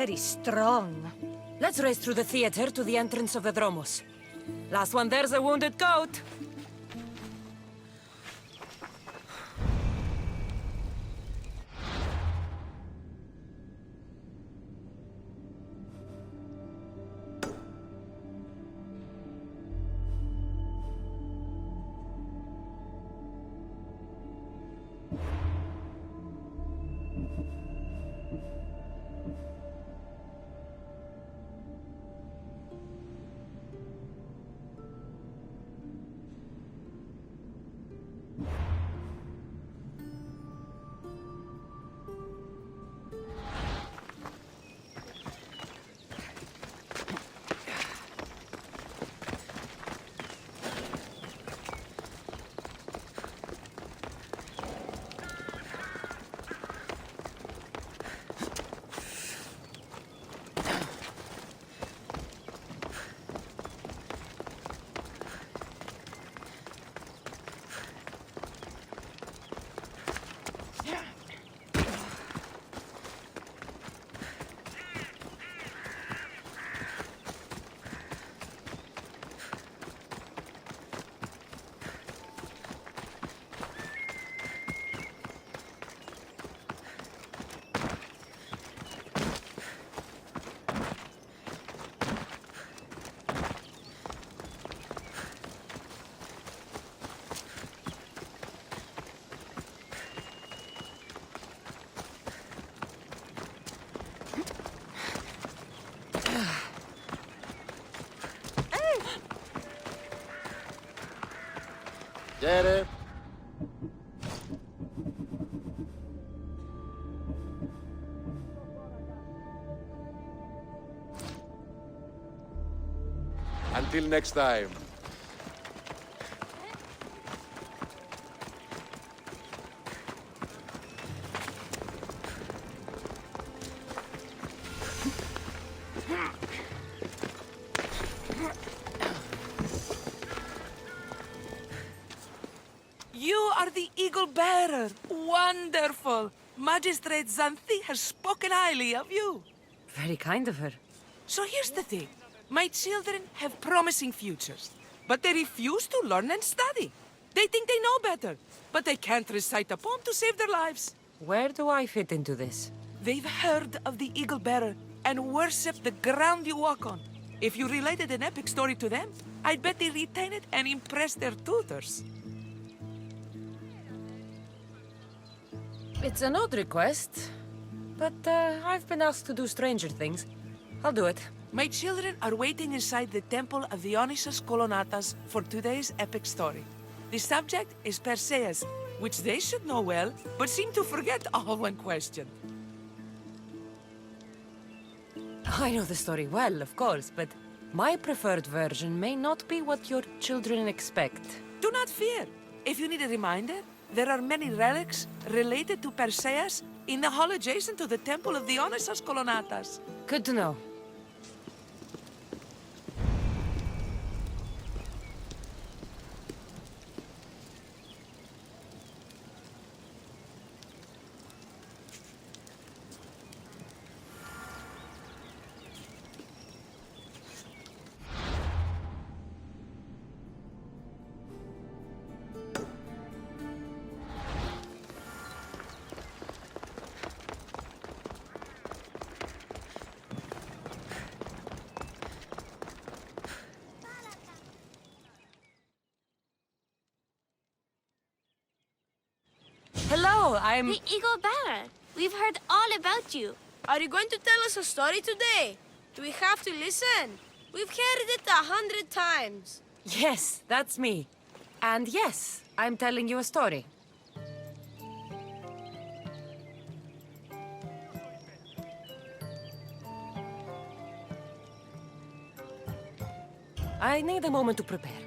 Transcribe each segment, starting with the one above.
Very strong. Let's race through the theater to the entrance of the Dromos. Last one there's a wounded goat. Get it? Until next time. You are the Eagle Bearer. Wonderful. Magistrate Xanthi has spoken highly of you. Very kind of her. So here's the thing. My children have promising futures, but they refuse to learn and study. They think they know better, but they can't recite a poem to save their lives. Where do I fit into this? They've heard of the Eagle Bearer and worship the ground you walk on. If you related an epic story to them, I'd bet they retain it and impress their tutors. It's an odd request, but I've been asked to do stranger things. I'll do it. My children are waiting inside the Temple of Dionysus Kolonatas for today's epic story. The subject is Perseus, which they should know well, but seem to forget all when questioned. I know the story well, of course, but my preferred version may not be what your children expect. Do not fear. If you need a reminder, there are many relics related to Perseus in the hall adjacent to the Temple of Dionysus Kolonatas. Good to know. Hello, I'm... The Eagle Bearer. We've heard all about you. Are you going to tell us a story today? Do we have to listen? We've heard it 100 times. Yes, that's me. And yes, I'm telling you a story. I need a moment to prepare.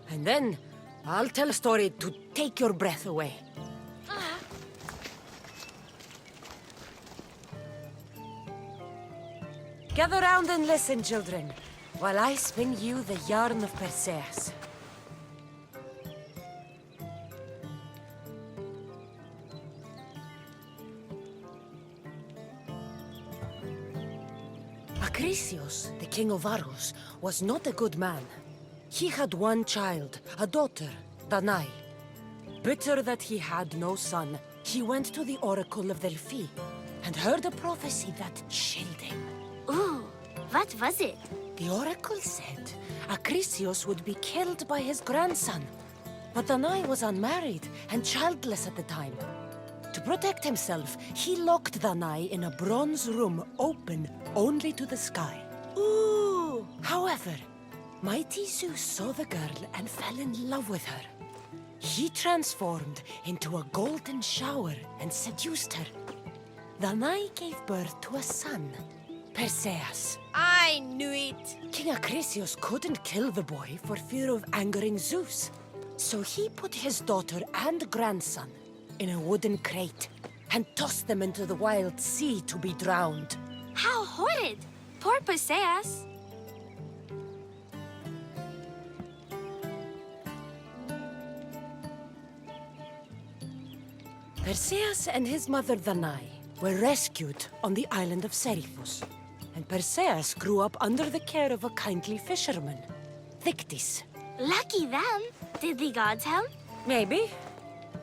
And then I'll tell a story to take your breath away. Gather round and listen, children, while I spin you the yarn of Perseus. Acrisius, the king of Argos, was not a good man. He had one child, a daughter, Danae. Bitter that he had no son, he went to the oracle of Delphi and heard a prophecy that chilled him. Ooh, what was it? The oracle said Acrisius would be killed by his grandson. But Danae was unmarried and childless at the time. To protect himself, he locked Danae in a bronze room open only to the sky. Ooh! However, mighty Zeus saw the girl and fell in love with her. He transformed into a golden shower and seduced her. Danae gave birth to a son, Perseus. I knew it. King Acrisius couldn't kill the boy for fear of angering Zeus. So he put his daughter and grandson in a wooden crate and tossed them into the wild sea to be drowned. How horrid! Poor Perseus. Perseus and his mother Danae were rescued on the island of Seriphus. And Perseus grew up under the care of a kindly fisherman, Thictis. Lucky them. Did the gods help? Maybe.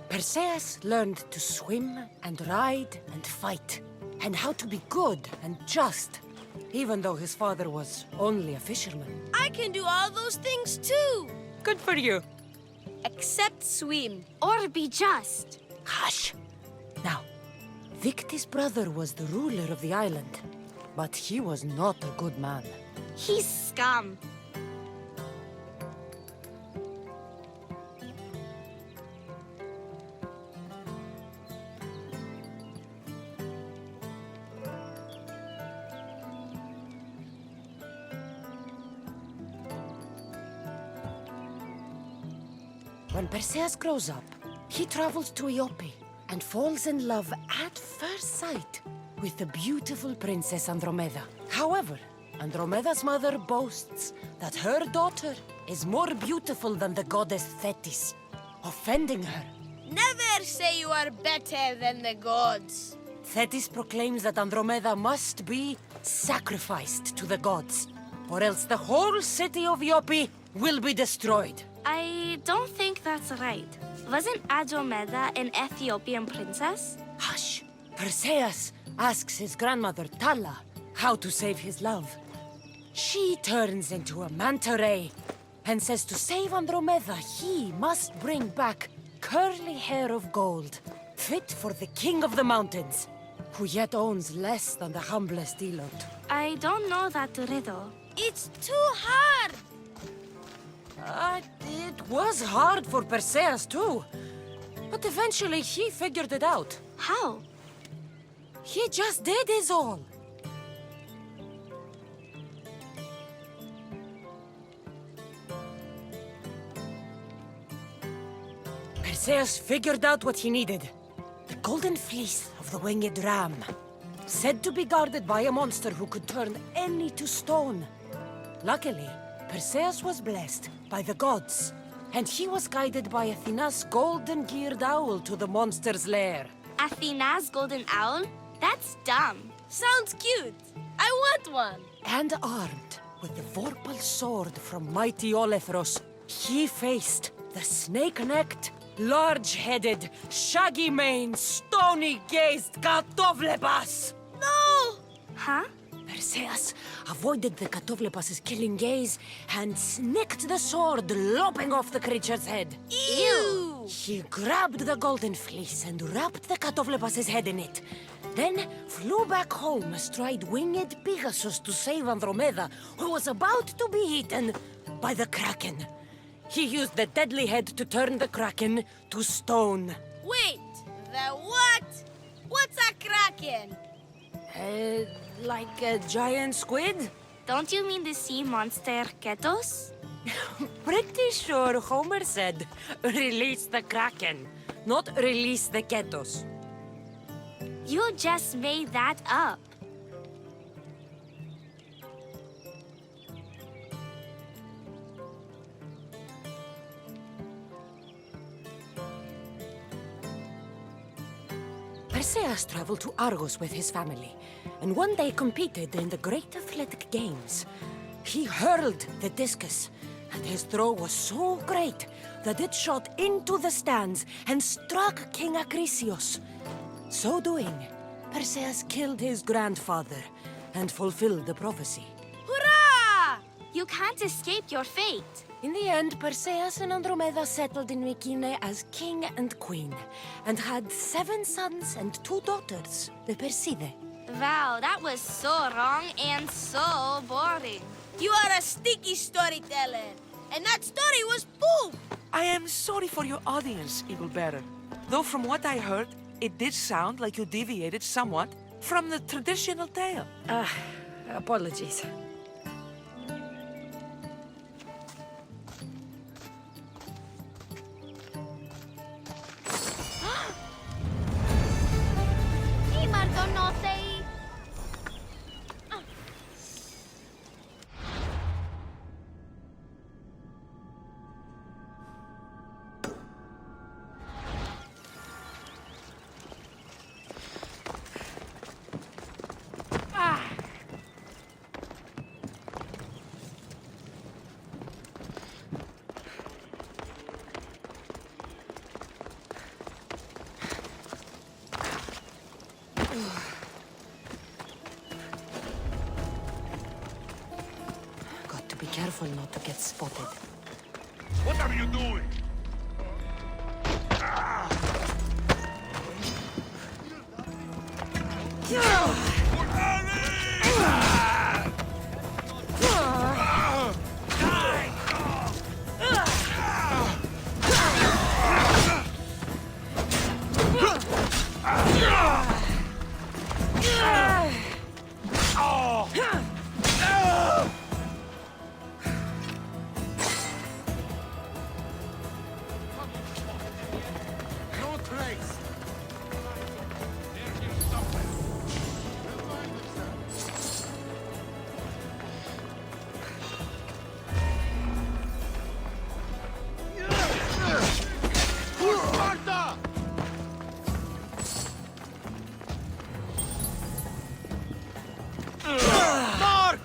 Perseus learned to swim and ride and fight, and how to be good and just, even though his father was only a fisherman. I can do all those things too. Good for you. Except swim. Or be just. Hush! Now, Victis' brother was the ruler of the island, but he was not a good man. He's scum. When Perseus grows up, he travels to Iope and falls in love at first sight with the beautiful Princess Andromeda. However, Andromeda's mother boasts that her daughter is more beautiful than the goddess Thetis, offending her. Never say you are better than the gods. Thetis proclaims that Andromeda must be sacrificed to the gods, or else the whole city of Iope will be destroyed. I don't think that's right. Wasn't Andromeda an Ethiopian princess? Hush! Perseus asks his grandmother Thala how to save his love. She turns into a manta ray and says to save Andromeda, he must bring back curly hair of gold, fit for the king of the mountains, who yet owns less than the humblest elot. I don't know that riddle. It's too hard. It was hard for Perseus too, but eventually he figured it out. How? He just did is all. Perseus figured out what he needed. The golden fleece of the winged ram, said to be guarded by a monster who could turn any to stone. Luckily, Perseus was blessed by the gods, and he was guided by Athena's golden-geared owl to the monster's lair. Athena's golden owl? That's dumb. Sounds cute. I want one. And armed with the Vorpal sword from mighty Olethros, he faced the snake-necked, large-headed, shaggy-maned, stony-gazed Katovlepas! No! Huh? Perseus avoided the Katovlepas' killing gaze and snicked the sword, lopping off the creature's head. Ew! He grabbed the golden fleece and wrapped the Katovlepas' head in it. Then flew back home astride winged Pegasus to save Andromeda, who was about to be eaten by the Kraken. He used the deadly head to turn the Kraken to stone. Wait, the what? What's a kraken? Like a giant squid? Don't you mean the sea monster Ketos? Pretty sure Homer said, release the Kraken, not release the Ketos. You just made that up. Perseus traveled to Argos with his family, and one day competed in the Great Athletic Games. He hurled the discus, and his throw was so great that it shot into the stands and struck King Acrisius. So doing, Perseus killed his grandfather and fulfilled the prophecy. Hurrah! You can't escape your fate. In the end, Perseus and Andromeda settled in Mycenae as king and queen, and had 7 sons and 2 daughters, the Perseidae. Wow, that was so wrong and so boring. You are a sticky storyteller. And that story was poop! I am sorry for your audience, Eagle Bearer. Though from what I heard, it did sound like you deviated somewhat from the traditional tale. Apologies. Got to be careful not to get spotted. What are you doing? No trace. They're here somewhere. We'll find them. Sparta! Mark!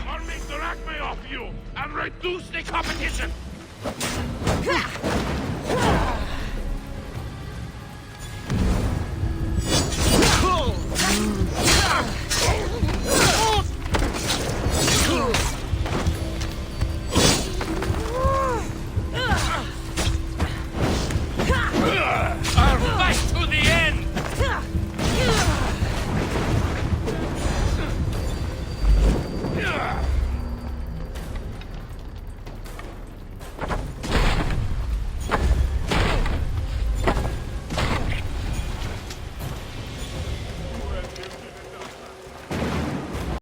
I'll make the acme off you and reduce the competition.